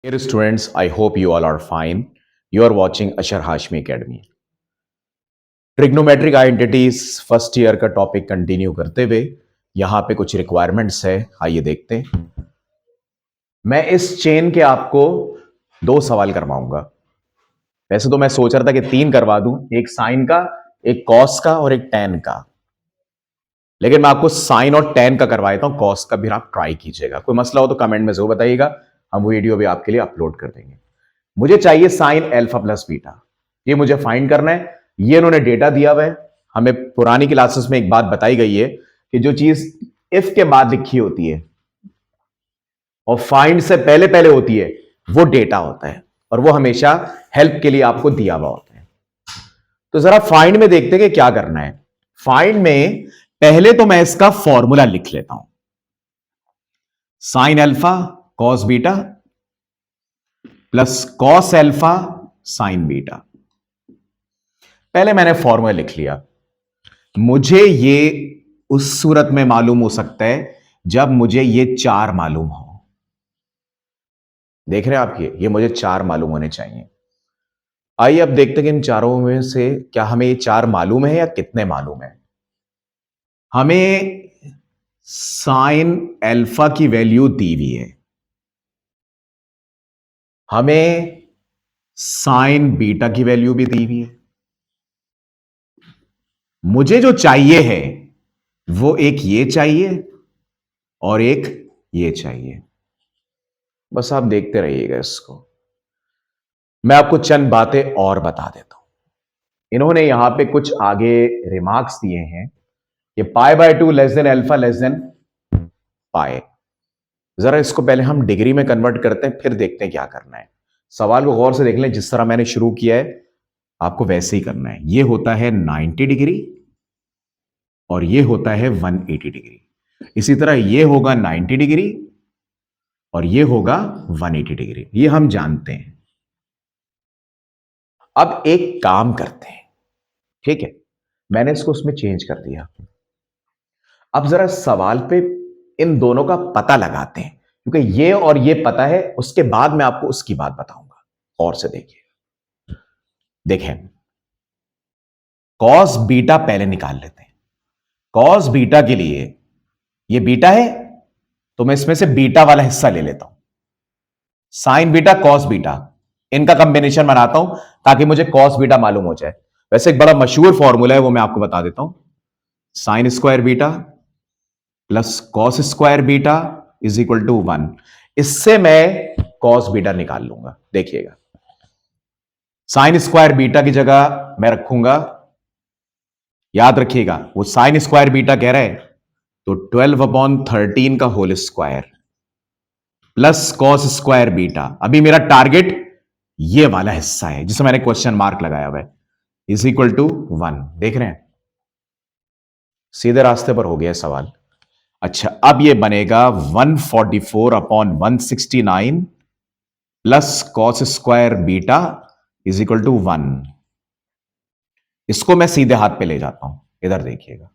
Dear students, I hope you all are fine. You are watching Ashar Hashmi Academy. Trigonometric identities first year का topic continue करते हुए यहां पे कुछ requirements है, आइए देखते हैं। मैं इस चेन के आपको दो सवाल करवाऊंगा। वैसे तो मैं सोच रहा था कि तीन करवा दूं, एक साइन का, एक कॉस का और एक टैन का, लेकिन मैं आपको साइन और टैन का करवा देता हूं, कॉस का भी आप ट्राई कीजिएगा। कोई मसला हो तो कमेंट में जरूर बताइएगा, हम वो वीडियो भी आपके लिए अपलोड कर देंगे। मुझे चाहिए साइन अल्फा प्लस बीटा, ये मुझे फाइंड करना है। ये इन्होंने डेटा दिया हुआ है। हमें पुरानी क्लासेस में एक बात बताई गई है कि जो चीज इफ के बाद लिखी होती है और फाइंड से पहले पहले होती है वो डेटा होता है, और वो हमेशा हेल्प के लिए आपको दिया हुआ होता है। तो जरा फाइंड में देखते हैं कि क्या करना है। फाइंड में पहले तो मैं इसका फॉर्मूला लिख लेता हूं, sine alpha cos beta plus cos alpha sign beta. पहले मैंने फॉर्मूला लिख लिया। मुझे ये उस सूरत में मालूम हो सकता है जब मुझे ये चार मालूम हो। देख रहे हैं आप, ये मुझे चार मालूम होने चाहिए। आइए अब देखते हैं कि इन चारों में से क्या हमें ये चार मालूम है या कितने मालूम है। हमें साइन अल्फा की वैल्यू दी हुई है, हमें साइन बीटा की वैल्यू भी दी हुई है। मुझे जो चाहिए है वो एक ये चाहिए और एक ये चाहिए। बस आप देखते रहिएगा इसको। मैं आपको चंद बातें और बता देता हूं। इन्होंने यहां पे कुछ आगे रिमार्क्स दिए हैं कि pi by 2 less than alpha less than pi. जरा इसको पहले हम डिग्री में कन्वर्ट करते हैं, फिर देखते हैं क्या करना है। सवाल को गौर से देख लें, जिस तरह मैंने शुरू किया है आपको वैसे ही करना है। ये होता है 90 डिग्री और ये होता है 180 डिग्री। इसी तरह ये होगा 90 डिग्री और ये होगा 180 डिग्री, ये हम जानते हैं। अब एक काम करते हैं, ठीक है, मैंने इसको उसमें चेंज कर दिया। अब जरा सवाल पे इन दोनों का पता लगाते हैं, क्योंकि ये और ये पता है, उसके बाद मैं आपको उसकी बात बताऊंगा। और से देखिए, देखें कॉस बीटा पहले निकाल लेते हैं। कॉस बीटा के लिए ये बीटा है तो मैं इसमें से बीटा वाला हिस्सा ले लेता हूं। साइन बीटा कॉस बीटा, इनका कॉम्बिनेशन बनाता हूं ताकि मुझे कॉस बीटा मालूम हो जाए। वैसे एक बड़ा मशहूर फॉर्मूला है, वो मैं आपको बता देता हूं। Sine square beta plus cos square beta is equal to 1। इससे मैं कॉस बीटा निकाल लूंगा। देखिएगा, साइन स्क्वायर बीटा की जगह मैं रखूंगा, याद रखिएगा वो साइन स्क्वायर बीटा कह रहा है, तो 12/13 का whole square plus cos square beta. अभी मेरा टारगेट ये वाला हिस्सा है जिसमें मैंने क्वेश्चन मार्क लगाया हुआ है, इज इक्वल टू 1। देख रहे हैं, सीधे रास्ते पर हो गया सवाल। अच्छा, अब ये बनेगा 144/169 plus cos square beta is equal to 1। इसको मैं सीधे हाथ पे ले जाता हूं, इधर देखिएगा,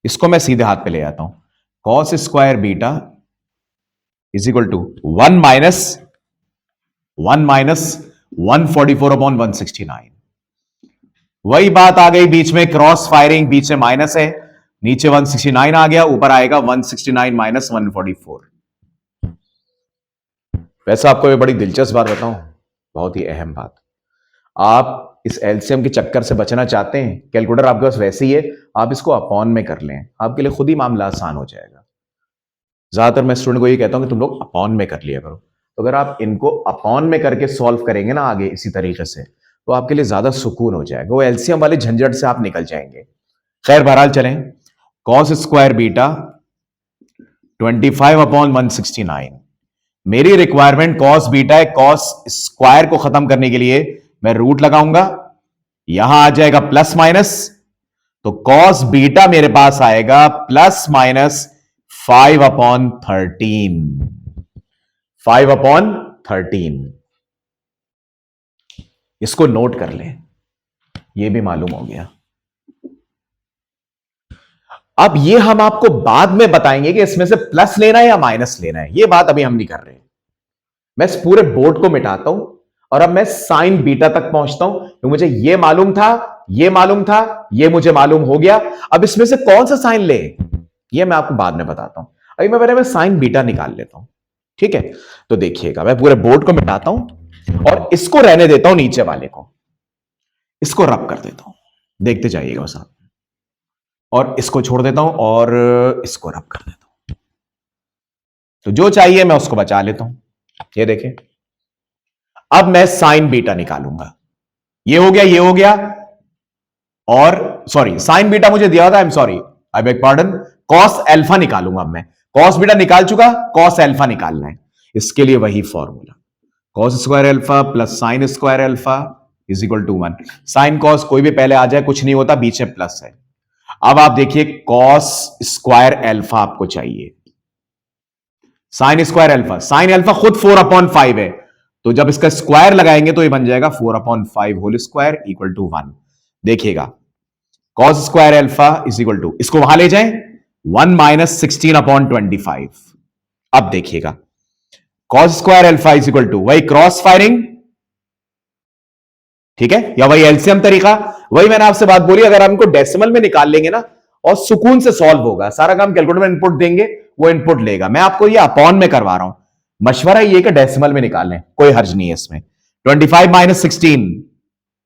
इसको मैं सीधे हाथ पे ले जाता हूं। Cos square beta is equal to 1 minus 144/169। वही बात आ गई बीच में, क्रॉस फायरिंग, बीच में माइनस है, नीचे 169 आ गया, ऊपर आएगा 169 माइनस 144। वैसे आपको ये बड़ी दिलचस्प बात बताऊं, बहुत ही अहम बात। आप इस एलसीएम के चक्कर से बचना चाहते हैं, कैलकुलेटर आपके पास वैसे ही है, आप इसको अपॉन में कर लें, आपके लिए खुद ही मामला आसान हो जाएगा। ज्यादातर मैं स्टूडेंट को ये कहता हूं कि तुम लोग अपॉन में कर लिया करो। तो अगर आप इनको अपॉन में करके सॉल्व करेंगे ना आगे इसी तरीके से, तो आपके लिए ज्यादा सुकून हो जाएगा, वो एलसीएम वाले झंझट से आप निकल जाएंगे। खैर बहरहाल चलें, कॉस स्क्वायर बीटा 25/169। मेरी रिक्वायरमेंट कॉस बीटा है। कॉस स्क्वायर को खत्म करने के लिए मैं रूट लगाऊंगा, यहां आ जाएगा प्लस माइनस, तो कॉस बीटा मेरे पास आएगा प्लस माइनस 5/13। 5/13, इसको नोट कर ले, ये भी मालूम हो गया। अब ये हम आपको बाद में बताएंगे कि इसमें से प्लस लेना है या माइनस लेना है, ये बात अभी हम नहीं कर रहे। मैं इस पूरे बोर्ड को मिटाता हूं और अब मैं साइन बीटा तक पहुंचता हूं, तो मुझे ये मालूम था, ये मालूम था, ये मुझे मालूम हो गया। अब इसमें से कौन सा साइन ले, ये मैं आपको बाद में बताता हूं। अभी मैं पहले साइन बीटा निकाल लेता हूं, ठीक है। तो देखिएगा, मैं पूरे बोर्ड को मिटाता हूं और इसको रहने देता हूं, नीचे वाले को इसको रब कर देता हूं, देखते जाइएगा बस आप। और इसको छोड़ देता हूं और इसको रब कर देता हूं, तो जो चाहिए मैं उसको बचा लेता हूं। ये देखें, अब मैं साइन बीटा निकालूंगा। ये हो गया, ये हो गया, और सॉरी साइन बीटा मुझे दिया था, I am sorry, I beg pardon, cos alpha निकालूंगा। अब मैं कॉस बीटा निकाल चुका, कॉस एल्फा निकालना है। इसके लिए वही formula, cos square alpha plus sine square alpha is equal to 1। Sine cos कोई भी पहले आ जाए कुछ नहीं होता, बीच में प्लस है। अब आप देखिए, कॉस स्क्वायर एल्फा आपको चाहिए, sign square alpha, sine alpha खुद 4/5 है, तो जब इसका स्क्वायर लगाएंगे तो ये बन जाएगा 4/5 होल स्क्वायर इक्वल टू 1। देखिएगा, cos square alpha is equal to, इसको वहां ले जाएं, 1 माइनस 16/25। अब देखिएगा, cos square alpha is equal to वही क्रॉस फायरिंग, ठीक है, या वही एलसीएम तरीका। वही मैंने आपसे बात बोली, अगर हम इनको डेसिमल में निकाल लेंगे ना, और सुकून से सॉल्व होगा, सारा काम कैलकुलेटर में इनपुट देंगे, वो इनपुट लेगा। मैं आपको ये अपॉन में करवा रहा हूं, मशवरा ये कि डेसिमल में निकाल लें, कोई हर्ज नहीं है इसमें। 25 माइनस 16,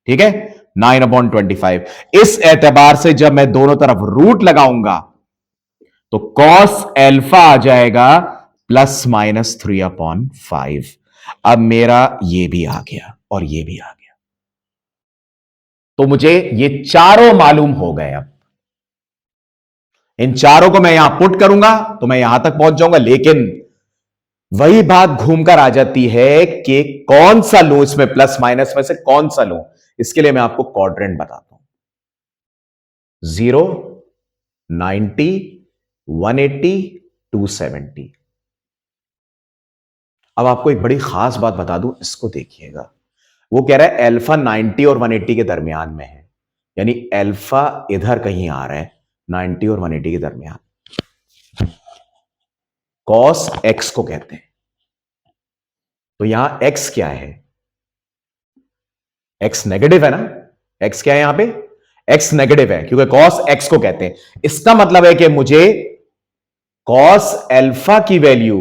ठीक है, 9/25। इस एतबार से जब मैं दोनों तरफ रूट लगाऊंगा तो कॉस एल्फा आ जाएगा प्लस माइनस 3/5। अब मेरा ये भी आ गया और ये भी आ गया, तो मुझे ये चारों मालूम हो गए। अब इन चारों को मैं यहां पुट करूंगा तो मैं यहां तक पहुंच जाऊंगा, लेकिन वही बात घूमकर आ जाती है कि कौन सा लूं, इसमें प्लस माइनस में से कौन सा लूं। इसके लिए मैं आपको क्वाड्रेंट बताता हूं, 0, 90, 180, 270। अब आपको एक बड़ी खास बात बता दूं, इसको देखिएगा, वो कह रहा है अल्फा 90 और 180 के दरमियान में है, यानी अल्फा इधर कहीं आ रहा है 90 और 180 के दरमियान। कॉस एक्स को कहते हैं, तो यहां एक्स क्या है, एक्स नेगेटिव है ना, एक्स क्या है यहां पे, एक्स नेगेटिव है, क्योंकि कॉस एक्स को कहते हैं। इसका मतलब है कि मुझे कॉस एल्फा की वैल्यू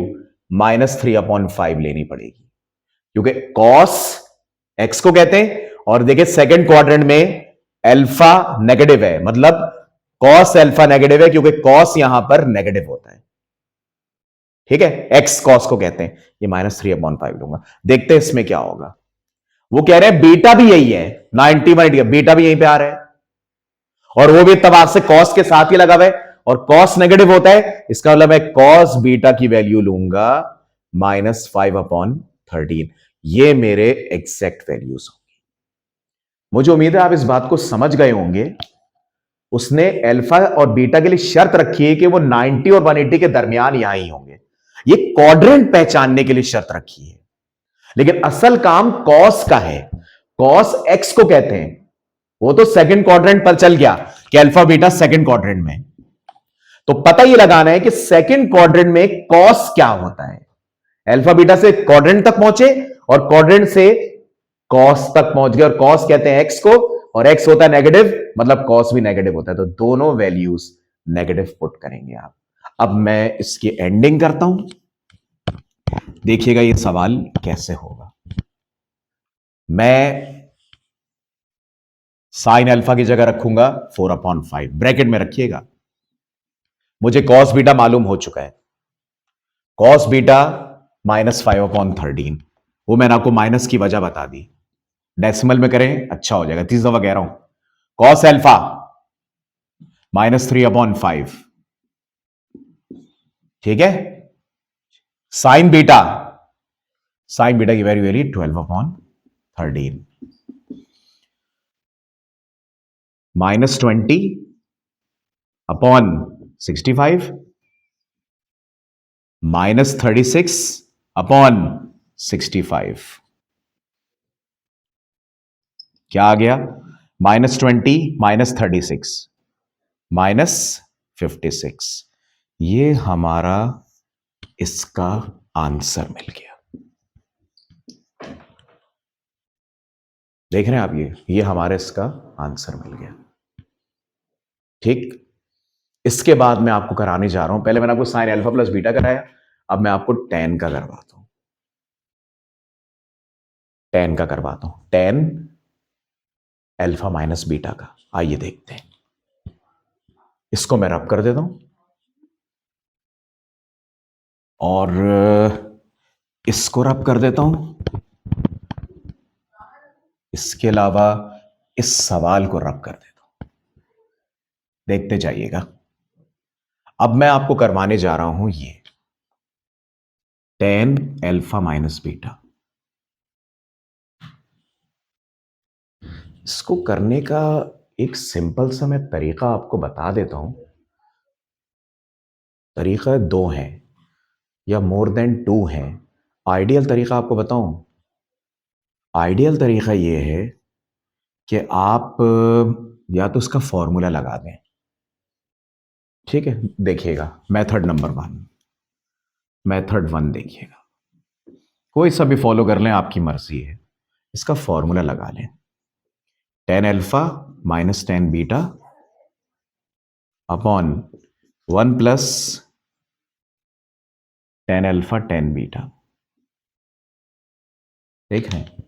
-3/5 लेनी पड़ेगी, क्योंकि कॉस एक्स को कहते हैं। और देखिए सेकंड क्वाड्रेंट में एल्फा नेगेटिव है, मतलब कॉस एल्फा नेगेटिव है, क्योंकि कॉस यहां पर नेगेटिव होता है, ठीक है, एक्स कॉस को कहते हैं। ये -3/5 लूंगा, देखते हैं इसमें क्या होगा। वो कह रहे हैं बीटा भी यही है, 90 180, बीटा भी यहीं पे आ रहा है, और वो भी तब आपसे कॉस के साथ ही लगा हुआ है, और कॉस नेगेटिव होता है, इसका मतलब मैं कॉस बीटा की वैल्यू लूंगा -5/13। ये मेरे एग्जैक्ट वैल्यूज होंगे। मुझे उम्मीद है आप इस बात को समझ गए होंगे। उसने अल्फा और बीटा के लिए शर्त रखी है कि वो 90 और 180 के दरमियान यहां ही होंगे, ये क्वाड्रेंट पहचानने के लिए शर्त रखी है, लेकिन असल काम कॉस का है। कॉस एक्स को कहते हैं, वो तो सेकंड क्वाड्रेंट पर चल गया कि अल्फा बीटा सेकंड क्वाड्रेंट में, तो पता ही लगाना है कि सेकंड क्वाड्रेंट में कॉस क्या होता है। अल्फा बीटा से क्वाड्रेंट तक पहुंचे और क्वाड्रेंट से कॉस तक पहुंच गए, और कॉस कहते हैं एक्स को, और एक्स होता है नेगेटिव, मतलब कॉस भी नेगेटिव होता है, तो दोनों वैल्यूज नेगेटिव पुट करेंगे आप। अब मैं इसकी एंडिंग करता हूं, देखिएगा ये सवाल कैसे होगा। मैं साइन अल्फा की जगह रखूंगा 4/5, ब्रैकेट में रखिएगा। मुझे कॉस बीटा मालूम हो चुका है, कॉस बीटा -5/13, वो मैंने आपको माइनस की वजह बता दी। डेसिमल में करें अच्छा हो जाएगा, 30 दफा कह रहा हूं। कॉस एल्फा -3/5, ठीक है। साइन बीटा, साइन बीटा की वैल्यू वेरी 12/13, -20/65, -36/65। क्या आ गया, -20, -36, -56। ये हमारा इसका आंसर मिल गया। देख रहे हैं आप, ये हमारे इसका आंसर मिल गया। ठीक, इसके बाद मैं आपको कराने जा रहा हूं, पहले मैंने आपको साइन अल्फा प्लस बीटा कराया, अब मैं आपको टेन का करवाता हूं। टेन का करवाता हूं, टेन अल्फा माइनस बीटा का। आइए देखते हैं, इसको मैं रब कर देता हूं और इसको रब कर देता हूं, इसके अलावा इस सवाल को रब कर देता हूं। देखते जाइएगा, अब मैं आपको करवाने जा रहा हूं ये टेन अल्फा माइनस बीटा। इसको करने का एक सिंपल सा मैं तरीका आपको बता देता हूं। तरीका दो हैं या मोर देन टू हैं। आइडियल तरीका आपको बताऊं, आइडियल तरीका यह है कि आप या तो इसका फॉर्मूला लगा दें। ठीक है, देखिएगा method number one, method one देखिएगा, कोई सा भी फॉलो कर लें, आपकी मर्जी है। इसका फॉर्मूला लगा लें, tan alpha minus tan beta upon one plus tan alpha tan beta. देख रहे हैं,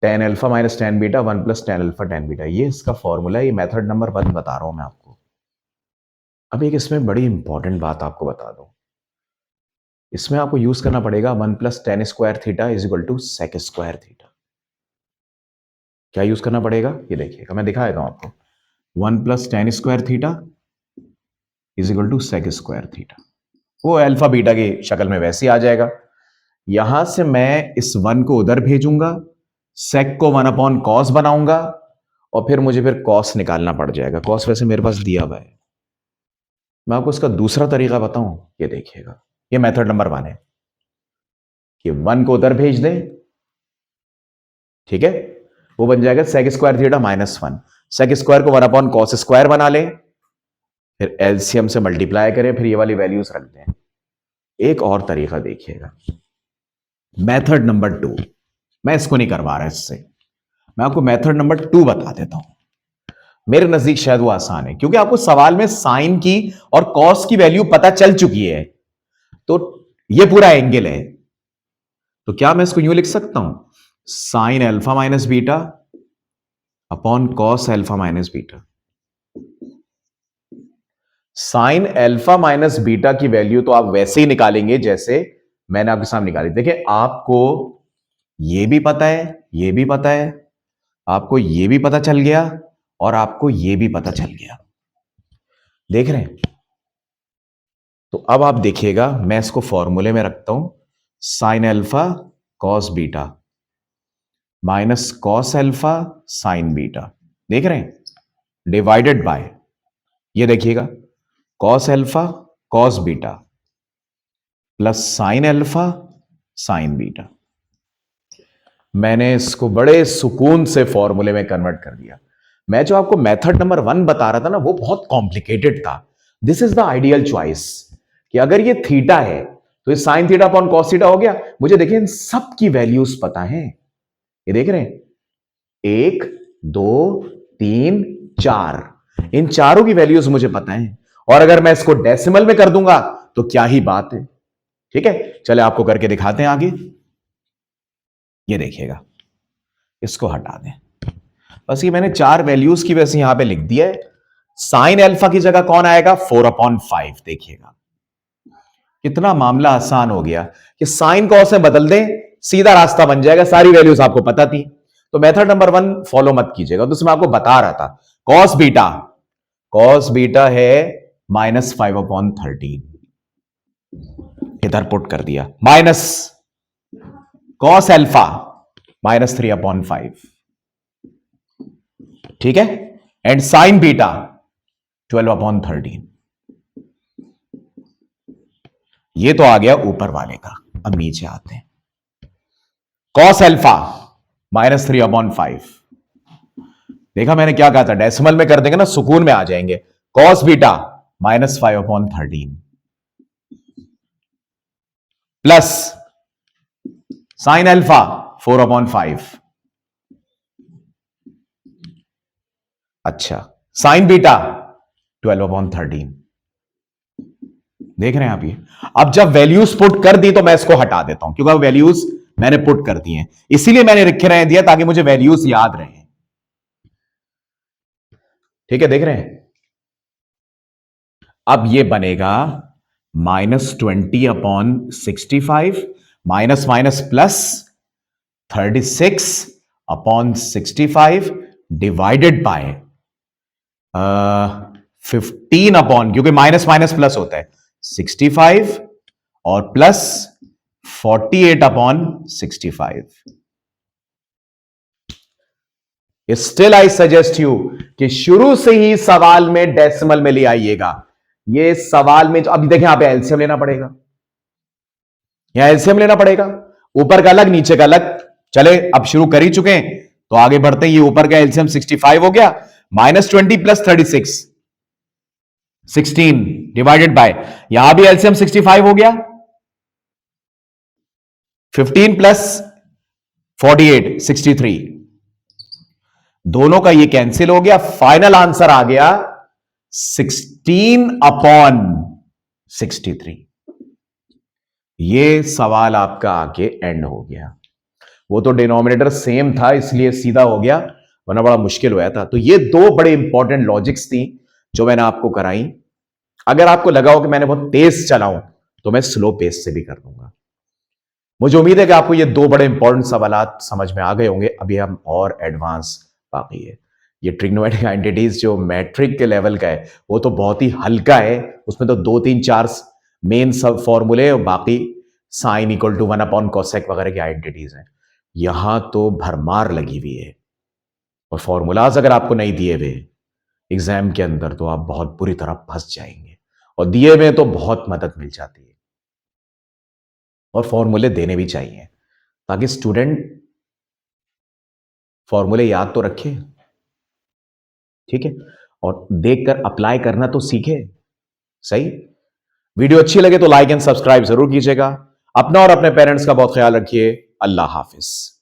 tan alpha minus tan beta one plus tan alpha tan beta, ये इसका फॉर्मूला, ये मेथड नंबर वन बता रहा हूं मैं आपको। अब एक इसमें बड़ी इंपॉर्टेंट बात आपको बता दूं, इसमें आपको यूज करना पड़ेगा one plus tan square theta is equal to sec square theta. क्या यूज करना पड़ेगा, ये देखिएगा, मैं दिखा देता हूं आपको। One plus tan square theta is equal to sec square theta, वो अल्फा बीटा की शक्ल में वैसे ही आ जाएगा। यहां से मैं इस वन को उधर भेजूंगा, सेक को वन अपॉन कॉस बनाऊंगा, और फिर कॉस निकालना पड़ जाएगा। कॉस वैसे मेरे पास दिया हुआ है, मैं आपको इसका दूसरा तरीका बताऊं, ये देखिएगा, ये मेथड नंबर वन है कि वन को उधर भेज दें, ठीक है, वो बन जाएगा sec square theta minus one. Sec square को वन अपॉन कॉस स्क्वायर बना लें, फिर एलसीएम से मल्टीप्लाई करें, फिर ये वाली वैल्यूज रख दें। एक और तरीका देखिएगा, मेथड नंबर टू, मैं इसको नहीं करवा रहा इससे, मैं आपको मेथड नंबर टू बता देता हूं। मेरे नजदीक शायद वो आसान है, क्योंकि आपको सवाल में साइन की और कॉस की वैल्यू पता चल चुकी है, तो ये पूरा एंगल है। तो क्या मैं इसको यूं लिख सकता हूं, sine alpha minus beta upon cos alpha minus beta. Sine alpha minus beta की वैल्यू तो आप वैसे ही निकालेंगे जैसे मैंने आपके सामने निकाली। देखिए, आपको ये भी पता है, ये भी पता है, आपको ये भी पता चल गया, और आपको ये भी पता चल गया। देख रहे हैं, तो अब आप देखिएगा, मैं इसको फॉर्मूले में रखता हूं, sine alpha cos beta minus cos alpha sign beta. देख रहे हैं, डिवाइडेड बाय, ये देखिएगा, cos alpha cos beta plus sine alpha sign beta. मैंने इसको बड़े सुकून से फॉर्मूले में कन्वर्ट कर दिया। मैं जो आपको मेथड नंबर वन बता रहा था ना, वो बहुत कॉम्प्लिकेटेड था। This is the ideal choice, कि अगर ये थीटा है तो ये sine theta upon cos theta हो गया। मुझे देखिए, इन सब की वैल्यूज पता है, ये देख रहे हैं, एक दो तीन चार, इन चारों की वैल्यूज मुझे पता है, और अगर मैं इसको डेसिमल में कर दूंगा तो क्या ही बात है। ठीक है, चले आपको करके दिखाते हैं आगे। ये देखिएगा, इसको हटा दें, बस ये मैंने चार वैल्यूज की वैसे यहां पे लिख दिया है। साइन अल्फा की जगह कौन आएगा, 4/5। देखिएगा कितना मामला आसान हो गया, कि साइन कॉस में बदल दें, सीधा रास्ता बन जाएगा, सारी वैल्यूज आपको पता थी। तो मेथड नंबर वन फॉलो मत कीजिएगा, तो उसमें आपको बता रहा था, कॉस बीटा है -5/13, इधर पुट कर दिया, माइनस कॉस अल्फा -3/5, ठीक है, एंड साइन बीटा 12/13। ये तो आ गया ऊपर वाले का। अब नीचे आते हैं, कॉस अल्फा -3/5। देखा मैंने क्या कहा था, डेसिमल में कर देंगे ना, सुकून में आ जाएंगे। Cos beta -5/13 plus sine alpha 4/5। अच्छा, साइन बीटा 12/13। देख रहे हैं आप ये। अब जब वैल्यूज पुट कर दी तो मैं इसको हटा देता हूं, क्योंकि वैल्यूज मैंने पुट कर दी हैं, इसीलिए मैंने लिखे रहे दिया ताकि मुझे वैल्यूज याद रहे। ठीक है, देख रहे हैं। अब ये बनेगा -20/65 minus minus plus 36/65 divided by 15 क्योंकि माइनस माइनस प्लस होता है 65 और plus 48/65। Still I suggest you कि शुरू से ही सवाल में डेसिमल में ले आइएगा। ये सवाल में अभी देखें, यहां पे एलसीएम लेना पड़ेगा, यहां एलसीएम लेना पड़ेगा, ऊपर का अलग नीचे का अलग। चले, अब शुरू कर ही चुके हैं तो आगे बढ़ते हैं। ये ऊपर का एलसीएम 65 हो गया, -20 प्लस 36 16 डिवाइडेड बाय, यहां भी एलसीएम 65 हो गया, 15 प्लस 48 63, दोनों का ये कैंसिल हो गया, फाइनल आंसर आ गया 16/63। ये सवाल आपका आके एंड हो गया। वो तो डिनोमिनेटर सेम था इसलिए सीधा हो गया, वरना बड़ा मुश्किल हुआ था। तो ये दो बड़े इंपॉर्टेंट लॉजिक्स थी जो मैंने आपको कराई। अगर आपको लगा हो कि मैंने बहुत तेज चलाऊं तो मैं स्लो पेस से भी कर दूंगा। मुझे उम्मीद है कि आपको ये दो बड़े इंपॉर्टेंट सवालात समझ में आ गए होंगे। अभी हम और एडवांस बाकी है। ये ट्रिग्नोमेट्रिक आइडेंटिटीज जो मैट्रिक के लेवल का है वो तो बहुत ही हल्का है, उसमें तो 2 3 4 मेन सब फॉर्मूले और बाकी साइन इक्वल टू 1/cosec वगैरह की आइडेंटिटीज हैं। यहां तो भरमार लगी हुई है और फॉर्मूलाज अगर आपको नहीं दिए हुए एग्जाम के अंदर तो आप बहुत बुरी तरह फंस जाएंगे, और दिए हुए तो बहुत मदद मिल जाती है। और फॉर्मूले देने भी चाहिए ताकि स्टूडेंट फॉर्मूले याद तो रखे, ठीक है, और देखकर अप्लाई करना तो सीखे। सही। वीडियो अच्छी लगे तो लाइक एंड सब्सक्राइब जरूर कीजिएगा। अपना और अपने पेरेंट्स का बहुत ख्याल रखिए। अल्लाह हाफिज।